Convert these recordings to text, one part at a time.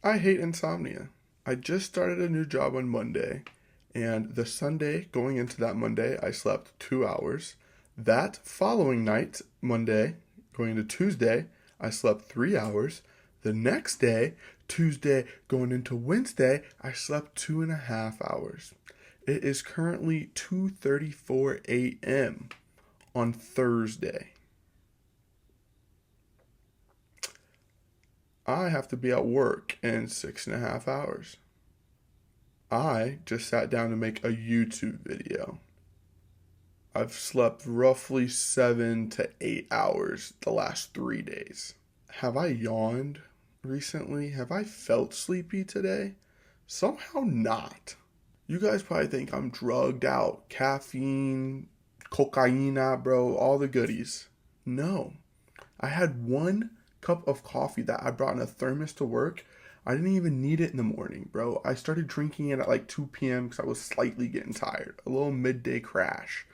I hate insomnia. I just started a new job on Monday, and the Sunday going into that Monday, I slept 2 hours. That following night, Monday, going into Tuesday, I slept 3 hours. The next day, Tuesday going into Wednesday, I slept 2.5 hours. It is currently 2:34 a.m. on Thursday. I have to be at work in 6.5 hours. I just sat down to make a YouTube video. I've slept roughly 7 to 8 hours the last 3 days. Have I yawned recently? Have I felt sleepy today? Somehow not. You guys probably think I'm drugged out. Caffeine, cocaina, bro, all the goodies. No. I had one cup of coffee that I brought in a thermos to work. I didn't even need it in the morning, bro. I started drinking it at like 2 p.m. because I was slightly getting tired. A little midday crash.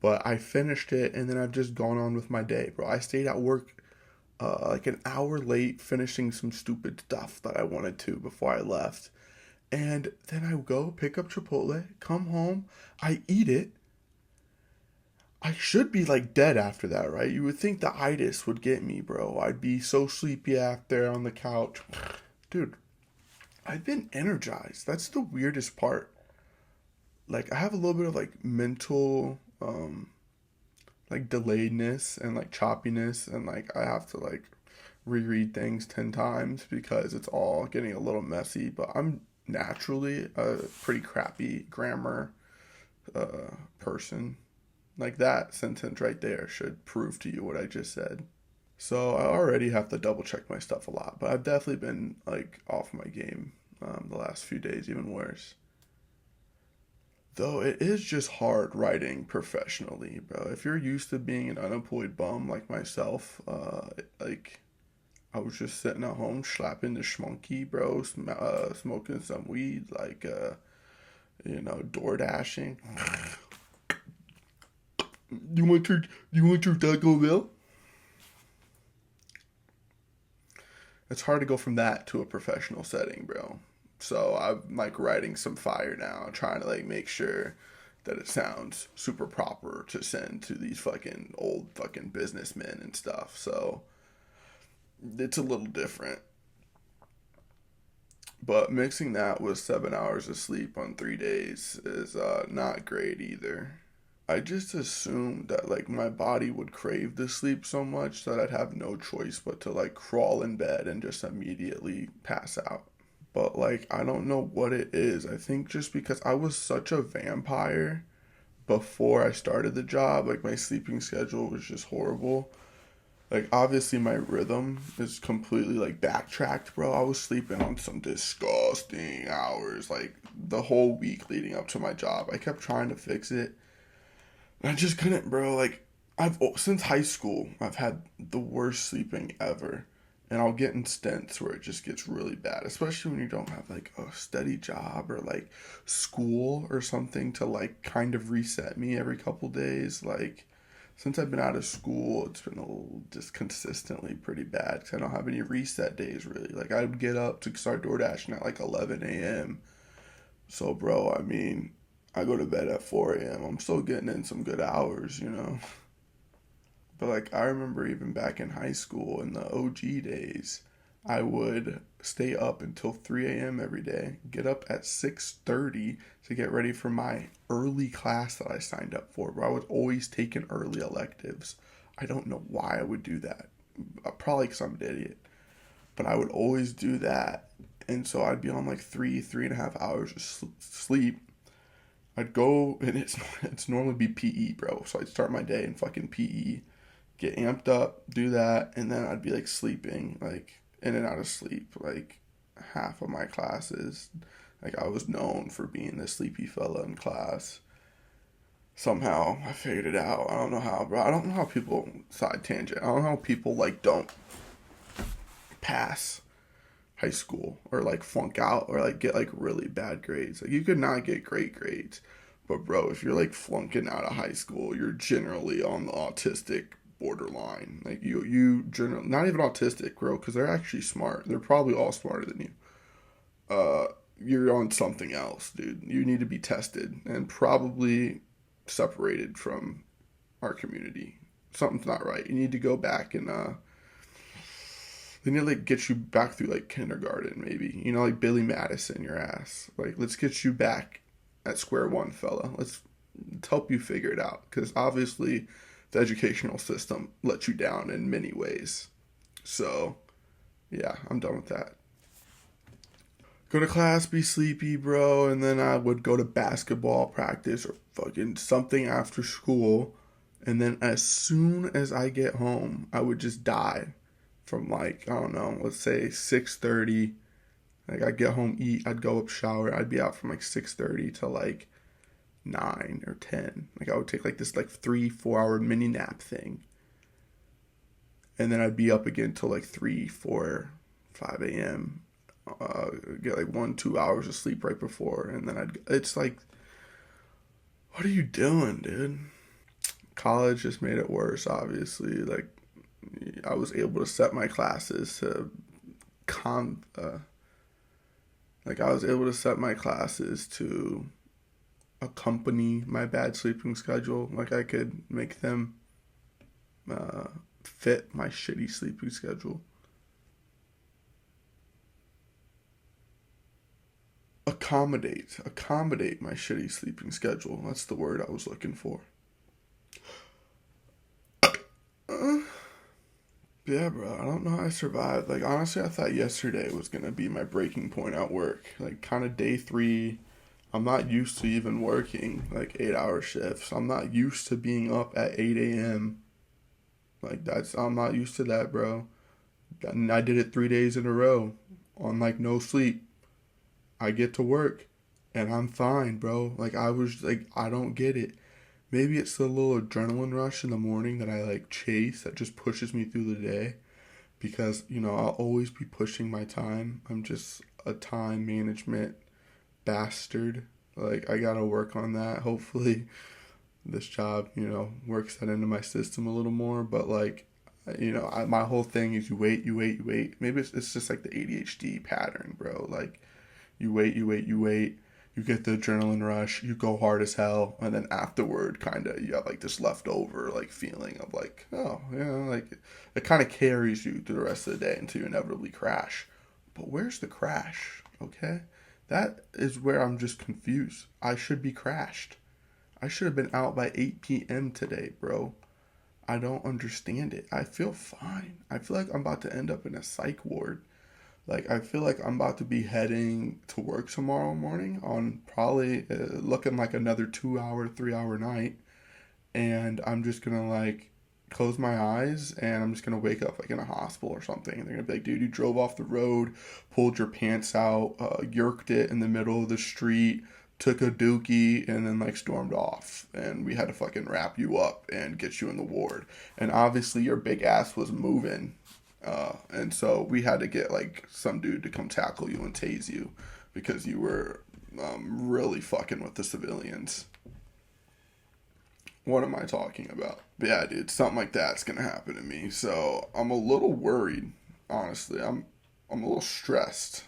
But I finished it and then I've just gone on with my day, bro. I stayed at work like an hour late finishing some stupid stuff that I wanted to before I left. And then I go pick up Chipotle, come home, I eat it. I should be like dead after that, right? You would think the itis would get me, bro. I'd be so sleepy after on the couch. Dude, I've been energized. That's the weirdest part. Like I have a little bit of like mental like delayedness and like choppiness, and like I have to like reread things 10 times because it's all getting a little messy, but I'm naturally a pretty crappy grammar person. Like that sentence right there should prove to you what I just said. So I already have to double check my stuff a lot, but I've definitely been like off my game the last few days, even worse. Though it is just hard writing professionally, bro. If you're used to being an unemployed bum like myself, like I was just sitting at home slapping the schmonkey, bro, smoking some weed, like door dashing. You want your Taco Bell? It's hard to go from that to a professional setting, bro. So I'm like writing some fire now, trying to like make sure that it sounds super proper to send to these fucking old fucking businessmen and stuff. So it's a little different. But mixing that with 7 hours of sleep on 3 days is not great either. I just assumed that like my body would crave the sleep so much that I'd have no choice but to like crawl in bed and just immediately pass out. But like I don't know what it is. I think just because I was such a vampire before I started the job, like my sleeping schedule was just horrible. Like obviously my rhythm is completely like backtracked, bro. I was sleeping on some disgusting hours like the whole week leading up to my job. I kept trying to fix it. I just couldn't, bro. Like I've since high school, I've had the worst sleeping ever. And I'll get in stints where it just gets really bad, especially when you don't have like a steady job or like school or something to like kind of reset me every couple days. Like since I've been out of school, it's been a little just consistently pretty bad because I don't have any reset days really. Like I would get up to start door dashing at like 11 a.m. So, bro, I mean, I go to bed at 4 a.m. I'm still getting in some good hours, you know? But like I remember even back in high school in the OG days, I would stay up until 3 a.m. every day, get up at 6:30 to get ready for my early class that I signed up for. Bro, I was always taking early electives. I don't know why I would do that. Probably because I'm an idiot. But I would always do that. And so I'd be on like 3.5 hours of sleep. I'd go, and it's normally be PE, bro. So I'd start my day in fucking PE, get amped up, do that, and then I'd be like sleeping, like in and out of sleep, like half of my classes. Like I was known for being the sleepy fella in class. Somehow I figured it out. I don't know how, bro. I don't know how people side tangent. I don't know how people like don't pass high school or like flunk out or like get like really bad grades. Like you could not get great grades. But bro, if you're like flunking out of high school, you're generally on the autistic borderline. Like you generally not even autistic, bro, because they're actually smart. They're probably all smarter than you. uh, you're on something else, dude. You need to be tested and probably separated from our community. Something's not right. You need to go back and they need to like get you back through like kindergarten, maybe. You know, like Billy Madison, your ass. Like, let's get you back at square one, fella. Let's help you figure it out, because obviously the educational system let you down in many ways. So, yeah, I'm done with that. Go to class, be sleepy, bro, and then I would go to basketball practice or fucking something after school. And then as soon as I get home, I would just die from like, I don't know, let's say 6:30. Like I'd get home, eat, I'd go up, shower, I'd be out from like 6:30 to like 9 or 10. Like I would take like this like 3-4 hour mini nap thing. And then I'd be up again till like 3, 4, 5 a.m. Get like 1-2 hours of sleep right before, and then it's like, what are you doing, dude? College just made it worse, obviously. Like, I was able to set my classes to like I was able to set my classes to accompany my bad sleeping schedule. Like I could make them fit my shitty sleeping schedule. Accommodate my shitty sleeping schedule. That's the word I was looking for. Uh, yeah, bro. I don't know how I survived. Like honestly, I thought yesterday was gonna be my breaking point at work. Like kind of day 3. I'm not used to even working like 8-hour shifts. I'm not used to being up at 8 a.m. Like I'm not used to that, bro. And I did it 3 days in a row on like no sleep. I get to work and I'm fine, bro. Like I was like, I don't get it. Maybe it's the little adrenaline rush in the morning that I like chase that just pushes me through the day, because, you know, I'll always be pushing my time. I'm just a time management bastard. Like I gotta work on that. Hopefully this job, you know, works that into my system a little more. But like, you know, my whole thing is you wait, you wait, you wait. Maybe it's just like the ADHD pattern, bro. Like you wait, you wait, you wait. You get the adrenaline rush, you go hard as hell, and then afterward, kind of, you have like this leftover like feeling of like, oh, you know, like it kind of carries you through the rest of the day until you inevitably crash. But where's the crash? Okay, that is where I'm just confused. I should be crashed. I should have been out by 8 p.m. today, bro. I don't understand it. I feel fine. I feel like I'm about to end up in a psych ward. Like, I feel like I'm about to be heading to work tomorrow morning on probably looking like another 2 hour, 3 hour night. And I'm just gonna like close my eyes and I'm just gonna wake up like in a hospital or something. And they're gonna be like, dude, you drove off the road, pulled your pants out, yerked it in the middle of the street, took a dookie, and then like stormed off. And we had to fucking wrap you up and get you in the ward. And obviously your big ass was moving. And so we had to get like some dude to come tackle you and tase you because you were really fucking with the civilians. What am I talking about? But yeah, dude, something like that's gonna happen to me. So I'm a little worried, honestly. I'm a little stressed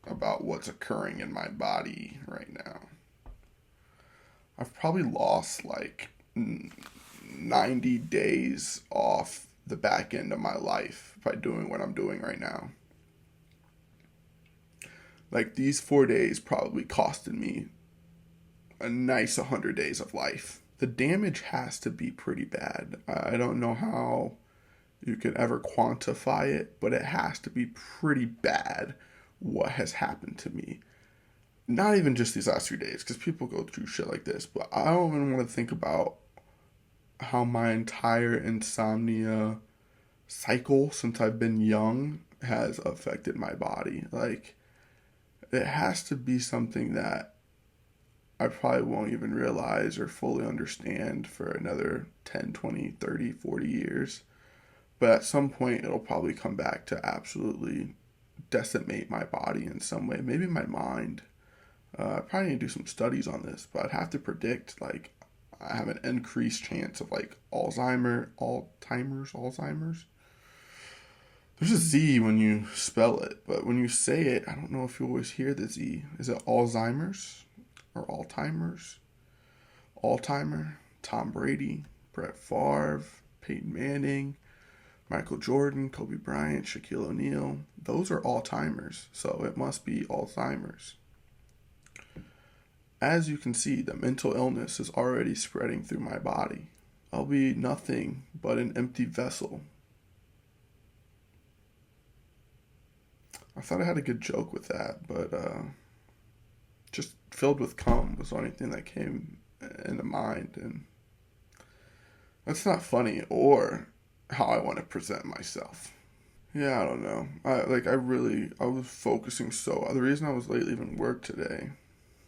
about what's occurring in my body right now. I've probably lost like 90 days off the back end of my life by doing what I'm doing right now. Like these 4 days probably costed me a nice 100 days of life. The damage has to be pretty bad. I don't know how you could ever quantify it, but it has to be pretty bad what has happened to me. Not even just these last 3 days, because people go through shit like this, but I don't even want to think about how my entire insomnia cycle since I've been young has affected my body. Like, it has to be something that I probably won't even realize or fully understand for another 10, 20, 30, 40 years. But at some point, it'll probably come back to absolutely decimate my body in some way. Maybe my mind. I probably need to do some studies on this, but I'd have to predict, like, I have an increased chance of, like, Alzheimer's. There's a Z when you spell it, but when you say it, I don't know if you always hear the Z. Is it Alzheimer's or Alzheimer's? Altimer, Tom Brady, Brett Favre, Peyton Manning, Michael Jordan, Kobe Bryant, Shaquille O'Neal. Those are all timers, so it must be Alzheimer's. As you can see, the mental illness is already spreading through my body. I'll be nothing but an empty vessel. I thought I had a good joke with that, but just filled with cum was the only thing that came into mind, and that's not funny or how I want to present myself. Yeah, I don't know. I was focusing so. The reason I was late leaving work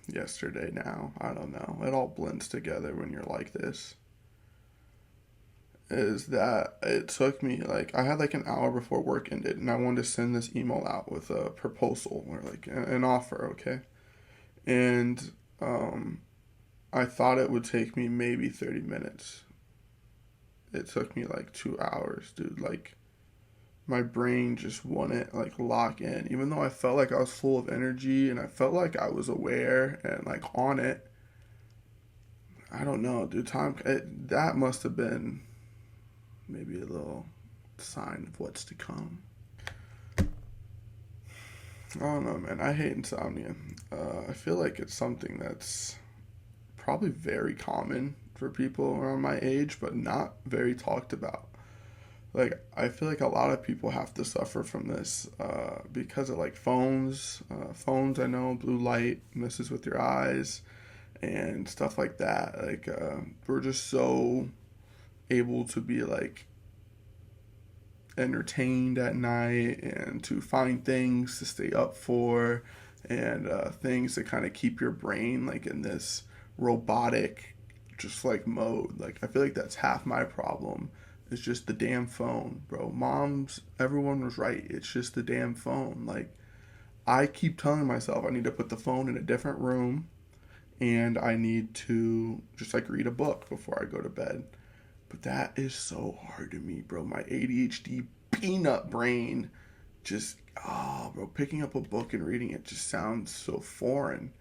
yesterday now, I don't know. It all blends together when you're like this. Is that it took me like I had like an hour before work ended, and I wanted to send this email out with a proposal or like an offer, okay? And I thought it would take me maybe 30 minutes. It took me like 2 hours, dude. Like my brain just wouldn't like lock in, even though I felt like I was full of energy and I felt like I was aware and like on it. I don't know, dude. That must have been maybe a little sign of what's to come. I don't know, man. I hate insomnia. I feel like it's something that's probably very common for people around my age, but not very talked about. Like, I feel like a lot of people have to suffer from this because of like phones. Phones, I know, blue light messes with your eyes and stuff like that. Like, we're just so able to be like entertained at night and to find things to stay up for and things to kind of keep your brain like in this robotic just like mode. Like I feel like that's half my problem. It's just the damn phone, bro. Everyone was right. It's just the damn phone. Like I keep telling myself I need to put the phone in a different room and I need to just like read a book before I go to bed. But that is so hard to me, bro. My ADHD peanut brain just, bro, picking up a book and reading it just sounds so foreign.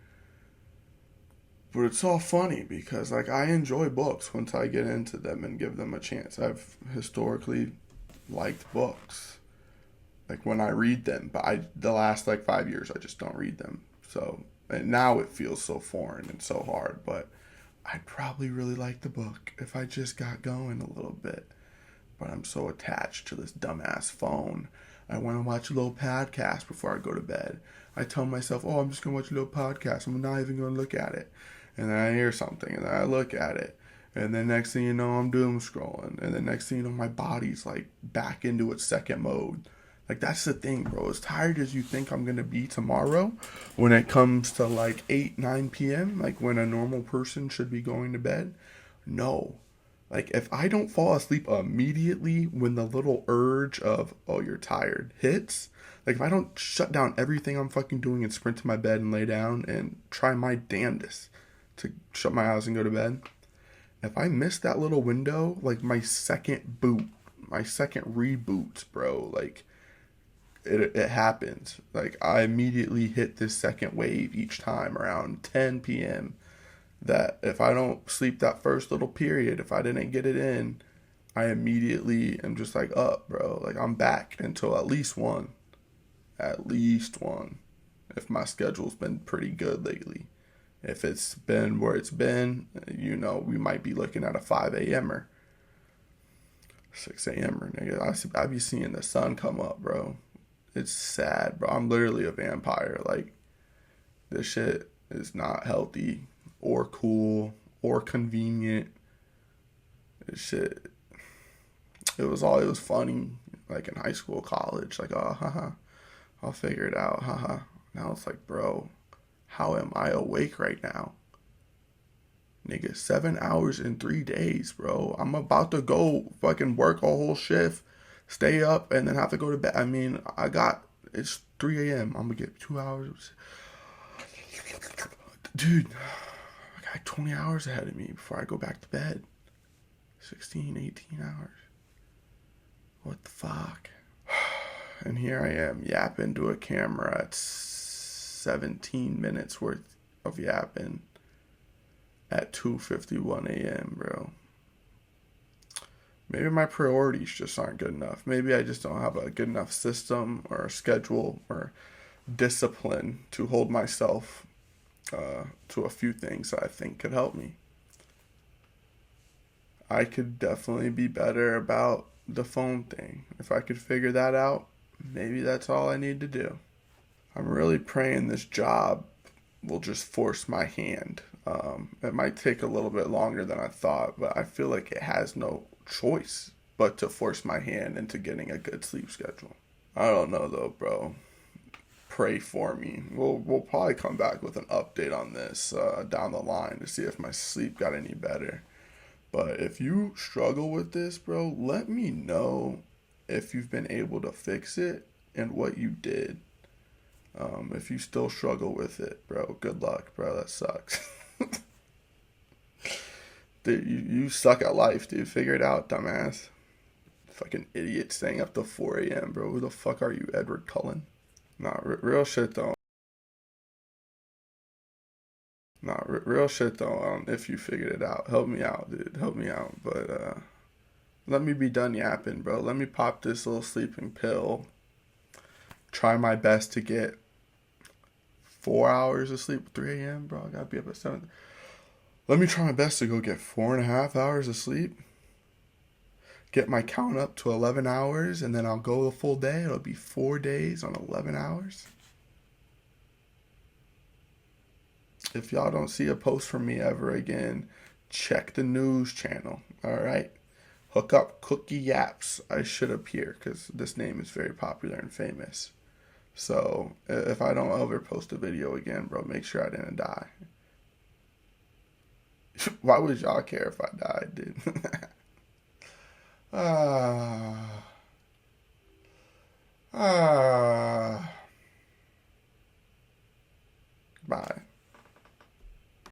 But it's all funny because, like, I enjoy books once I get into them and give them a chance. I've historically liked books, like, when I read them. But the last, like, 5 years, I just don't read them. So, and now it feels so foreign and so hard. But I'd probably really like the book if I just got going a little bit. But I'm so attached to this dumbass phone. I want to watch a little podcast before I go to bed. I tell myself, I'm just going to watch a little podcast. I'm not even going to look at it. And then I hear something, and then I look at it. And then next thing you know, I'm doom scrolling. And then next thing you know, my body's like back into its second mode. Like, that's the thing, bro. As tired as you think I'm going to be tomorrow, when it comes to like 8, 9 p.m., like when a normal person should be going to bed, no. Like, if I don't fall asleep immediately when the little urge of, you're tired hits, like if I don't shut down everything I'm fucking doing and sprint to my bed and lay down and try my damnedest to shut my eyes and go to bed, if I miss that little window, like my second reboot, bro, like it happens. Like I immediately hit this second wave each time around 10 p.m. that if I don't sleep that first little period, if I didn't get it in, I immediately am just like up, bro. Like I'm back until at least one. At least one. If my schedule's been pretty good lately. If it's been where it's been, we might be looking at a 5 a.m.er. 6 a.m.er, nigga. I be seeing the sun come up, bro. It's sad, bro. I'm literally a vampire. Like, this shit is not healthy or cool or convenient. This shit, it was funny, like in high school, college. Like, I'll figure it out, Now it's like, bro, how am I awake right now? Nigga, 7 hours in 3 days, bro. I'm about to go fucking work a whole shift, stay up, and then have to go to bed. I mean, it's 3 a.m. I'm gonna get 2 hours. Dude, I got 20 hours ahead of me before I go back to bed. 16, 18 hours. What the fuck? And here I am yapping to a camera at 17 minutes worth of yapping at 2:51 a.m., bro. Maybe my priorities just aren't good enough. Maybe I just don't have a good enough system or a schedule or discipline to hold myself to a few things that I think could help me. I could definitely be better about the phone thing. If I could figure that out, maybe that's all I need to do. I'm really praying this job will just force my hand. It might take a little bit longer than I thought, but I feel like it has no choice but to force my hand into getting a good sleep schedule. I don't know though, bro. Pray for me. We'll probably come back with an update on this down the line to see if my sleep got any better. But if you struggle with this, bro, let me know if you've been able to fix it and what you did. If you still struggle with it, bro, good luck, bro. That sucks. Dude, you suck at life, dude. Figure it out, dumbass. Fucking idiot staying up till 4 a.m., bro. Who the fuck are you, Edward Cullen? Nah, real shit though. Nah, real shit though. If you figured it out, help me out, dude. Help me out. But let me be done yapping, bro. Let me pop this little sleeping pill. Try my best to get 4 hours of sleep at 3 a.m., bro. I gotta be up at 7. Let me try my best to go get 4.5 hours of sleep. Get my count up to 11 hours, and then I'll go the full day. It'll be 4 days on 11 hours. If y'all don't see a post from me ever again, check the news channel. All right. Hook up Cookie Yaps. I should appear because this name is very popular and famous. So if I don't ever post a video again, bro, make sure I didn't die. Why would y'all care if I died, dude?